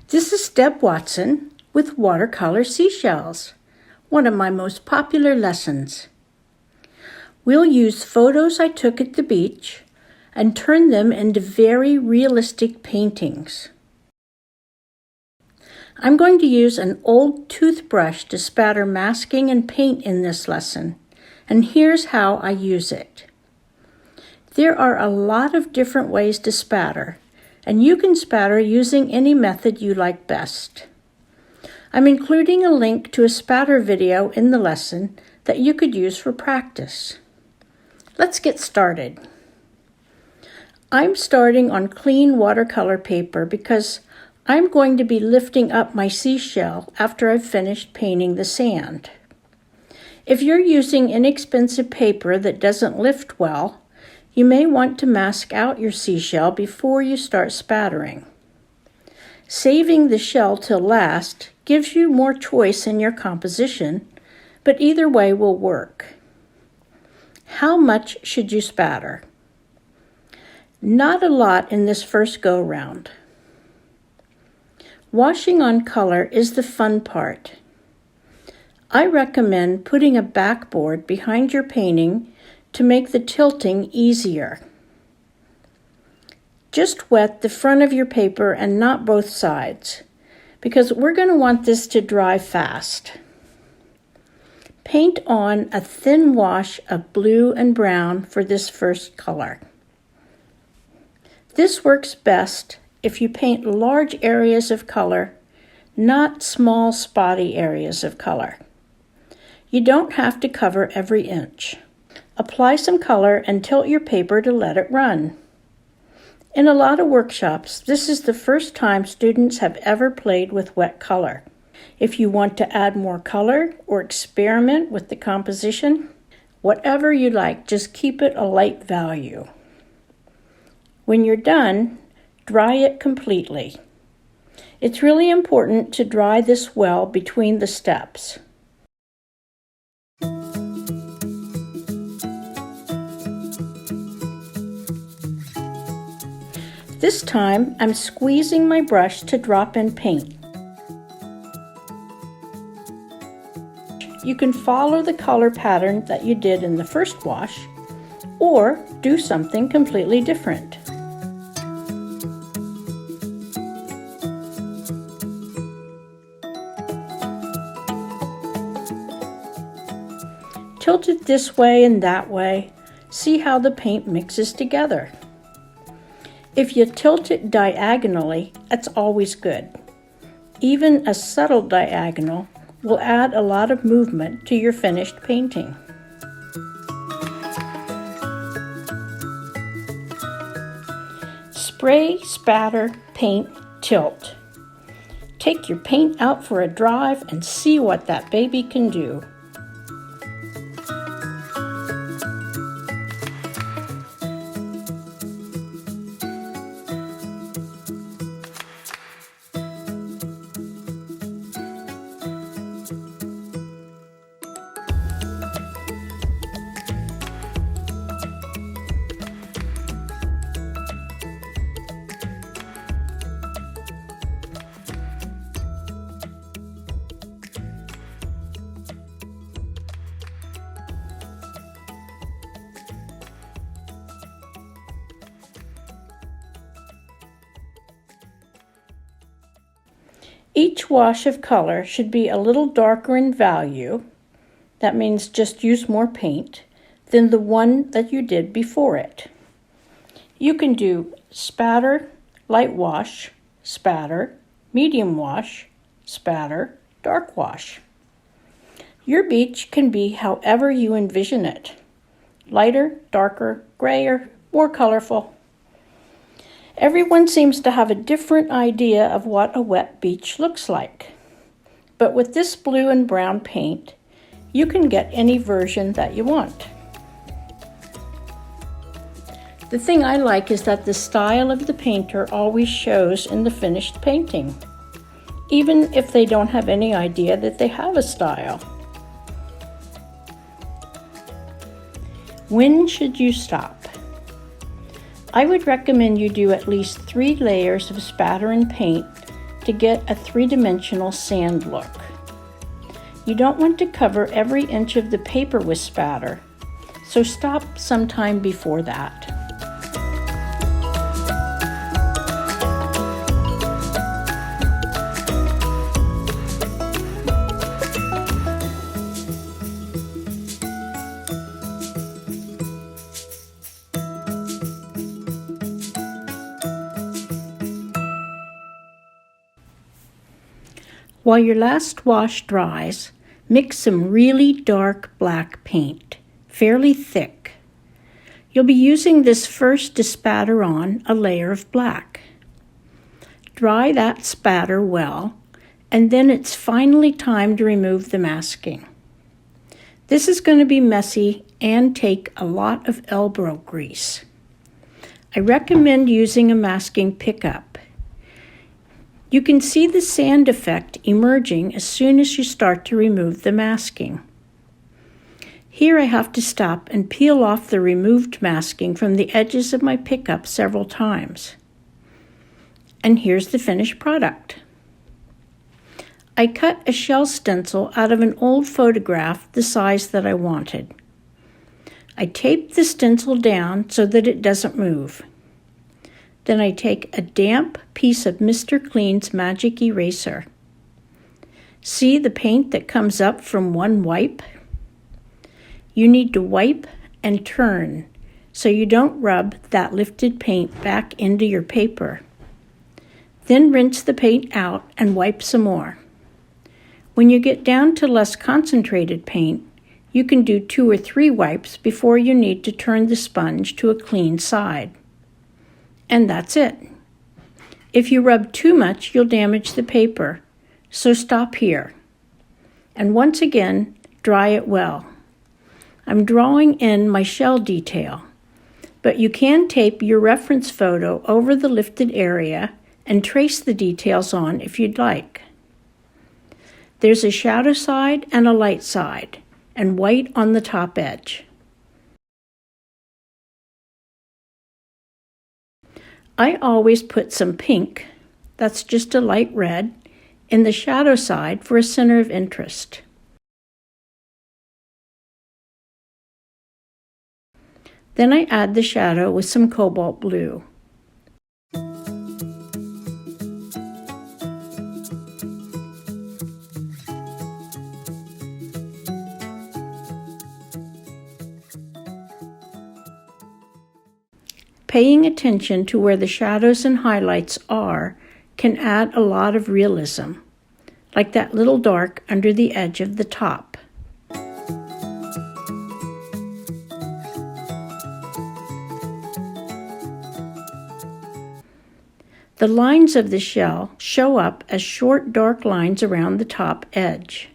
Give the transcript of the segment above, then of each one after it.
This is Deb Watson with Watercolor Seashells, one of my most popular lessons. We'll use photos I took at the beach and turn them into very realistic paintings. I'm going to use an old toothbrush to spatter masking and paint in this lesson, and here's how I use it. There are a lot of different ways to spatter, and you can spatter using any method you like best. I'm including a link to a spatter video in the lesson that you could use for practice. Let's get started. I'm starting on clean watercolor paper because I'm going to be lifting up my seashell after I've finished painting the sand. If you're using inexpensive paper that doesn't lift well, you may want to mask out your seashell before you start spattering. Saving the shell till last gives you more choice in your composition, but either way will work. How much should you spatter? Not a lot in this first go-round. Washing on color is the fun part. I recommend putting a backboard behind your painting to make the tilting easier. Just wet the front of your paper and not both sides, because we're going to want this to dry fast. Paint on a thin wash of blue and brown for this first color. This works best if you paint large areas of color, not small spotty areas of color. You don't have to cover every inch. Apply some color and tilt your paper to let it run. In a lot of workshops, this is the first time students have ever played with wet color. If you want to add more color or experiment with the composition, whatever you like, just keep it a light value. When you're done, dry it completely. It's really important to dry this well between the steps. This time, I'm squeezing my brush to drop in paint. You can follow the color pattern that you did in the first wash, or do something completely different. Tilt it this way and that way. See how the paint mixes together. If you tilt it diagonally, that's always good. Even a subtle diagonal will add a lot of movement to your finished painting. Spray, spatter, paint, tilt. Take your paint out for a drive and see what that baby can do. Each wash of color should be a little darker in value, that means just use more paint, than the one that you did before it. You can do spatter, light wash, spatter, medium wash, spatter, dark wash. Your beach can be however you envision it. Lighter, darker, grayer, more colorful. Everyone seems to have a different idea of what a wet beach looks like. But with this blue and brown paint, you can get any version that you want. The thing I like is that the style of the painter always shows in the finished painting, even if they don't have any idea that they have a style. When should you stop? I would recommend you do at least 3 layers of spatter and paint to get a three-dimensional sand look. You don't want to cover every inch of the paper with spatter, so stop sometime before that. While your last wash dries, mix some really dark black paint, fairly thick. You'll be using this first to spatter on a layer of black. Dry that spatter well, and then it's finally time to remove the masking. This is going to be messy and take a lot of elbow grease. I recommend using a masking pickup. You can see the sand effect emerging as soon as you start to remove the masking. Here I have to stop and peel off the removed masking from the edges of my pickup several times. And here's the finished product. I cut a shell stencil out of an old photograph the size that I wanted. I taped the stencil down so that it doesn't move. Then I take a damp piece of Mr. Clean's magic eraser. See the paint that comes up from one wipe? You need to wipe and turn so you don't rub that lifted paint back into your paper. Then rinse the paint out and wipe some more. When you get down to less concentrated paint, you can do 2 or 3 wipes before you need to turn the sponge to a clean side. And that's it. If you rub too much, you'll damage the paper, so stop here. And once again, dry it well. I'm drawing in my shell detail, but you can tape your reference photo over the lifted area and trace the details on if you'd like. There's a shadow side and a light side, and white on the top edge. I always put some pink, that's just a light red, in the shadow side for a center of interest. Then I add the shadow with some cobalt blue. Paying attention to where the shadows and highlights are can add a lot of realism, like that little dark under the edge of the top. The lines of the shell show up as short dark lines around the top edge.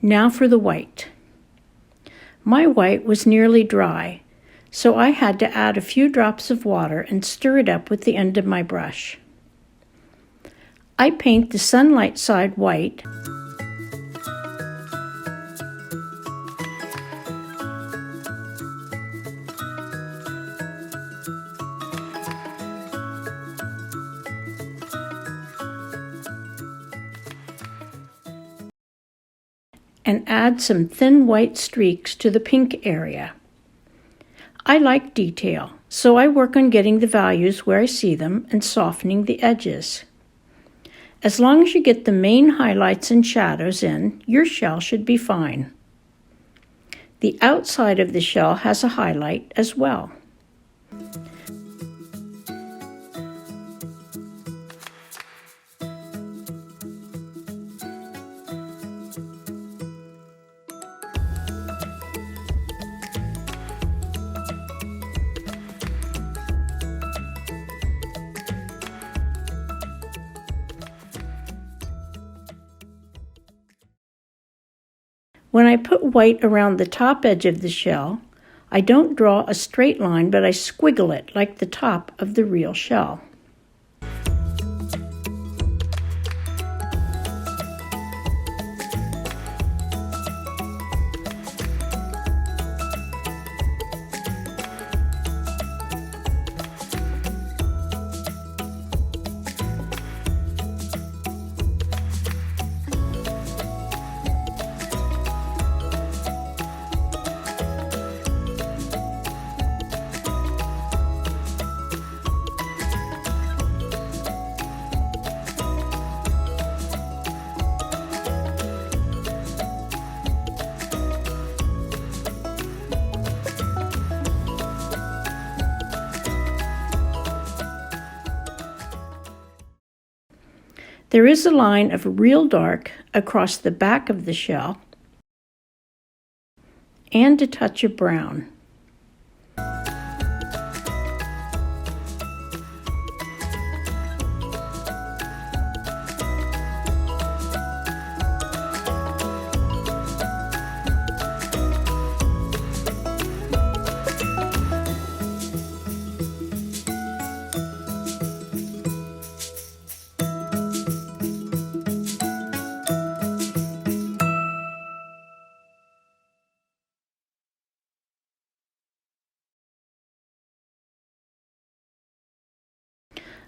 Now for the white. My white was nearly dry, so I had to add a few drops of water and stir it up with the end of my brush. I paint the sunlight side white and add some thin white streaks to the pink area. I like detail, so I work on getting the values where I see them and softening the edges. As long as you get the main highlights and shadows in, your shell should be fine. The outside of the shell has a highlight as well. When I put white around the top edge of the shell, I don't draw a straight line, but I squiggle it like the top of the real shell. There is a line of real dark across the back of the shell and a touch of brown.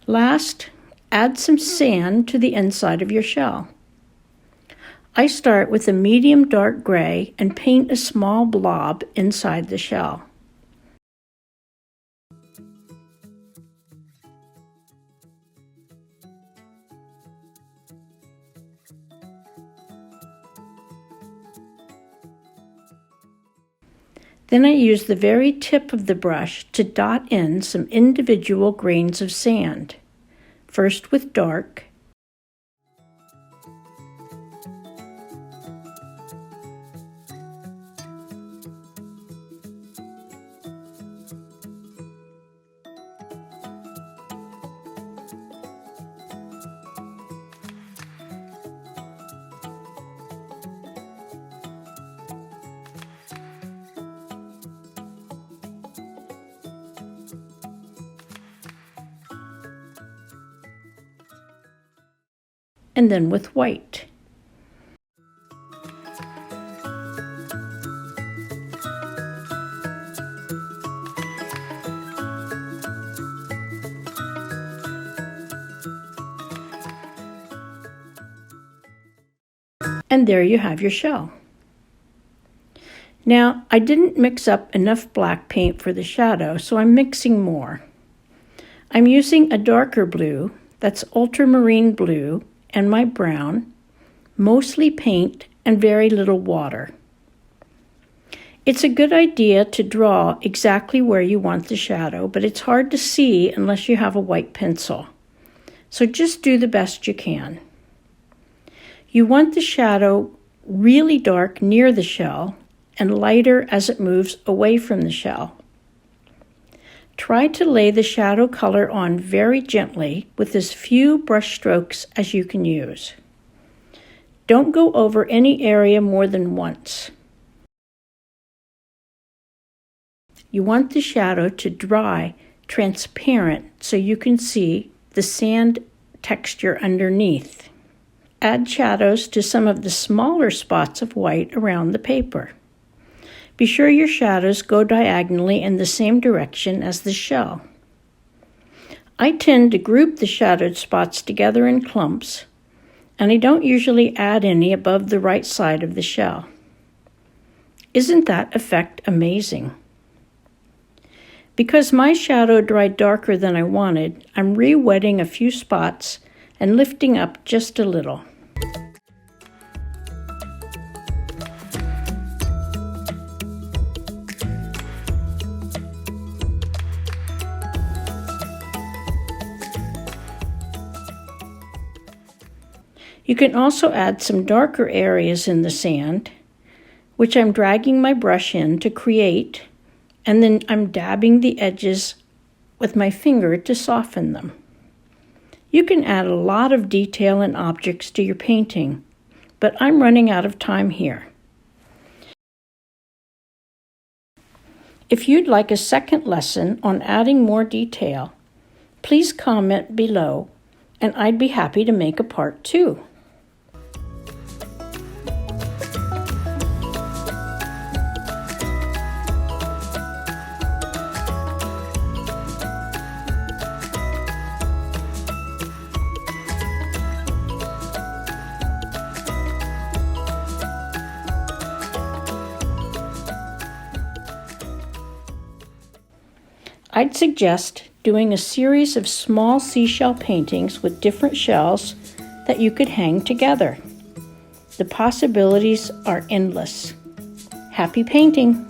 Last, add some sand to the inside of your shell. I start with a medium dark gray and paint a small blob inside the shell. Then I use the very tip of the brush to dot in some individual grains of sand, first with dark, and then with white. And there you have your shell. Now, I didn't mix up enough black paint for the shadow, so I'm mixing more. I'm using a darker blue, that's ultramarine blue, and my brown, mostly paint and very little water. It's a good idea to draw exactly where you want the shadow, but it's hard to see unless you have a white pencil. So just do the best you can. You want the shadow really dark near the shell and lighter as it moves away from the shell. Try to lay the shadow color on very gently with as few brush strokes as you can use. Don't go over any area more than once. You want the shadow to dry transparent so you can see the sand texture underneath. Add shadows to some of the smaller spots of white around the paper. Be sure your shadows go diagonally in the same direction as the shell. I tend to group the shadowed spots together in clumps, and I don't usually add any above the right side of the shell. Isn't that effect amazing? Because my shadow dried darker than I wanted, I'm re-wetting a few spots and lifting up just a little. You can also add some darker areas in the sand, which I'm dragging my brush in to create, and then I'm dabbing the edges with my finger to soften them. You can add a lot of detail and objects to your painting, but I'm running out of time here. If you'd like a second lesson on adding more detail, please comment below and I'd be happy to make a part 2. I'd suggest doing a series of small seashell paintings with different shells that you could hang together. The possibilities are endless. Happy painting!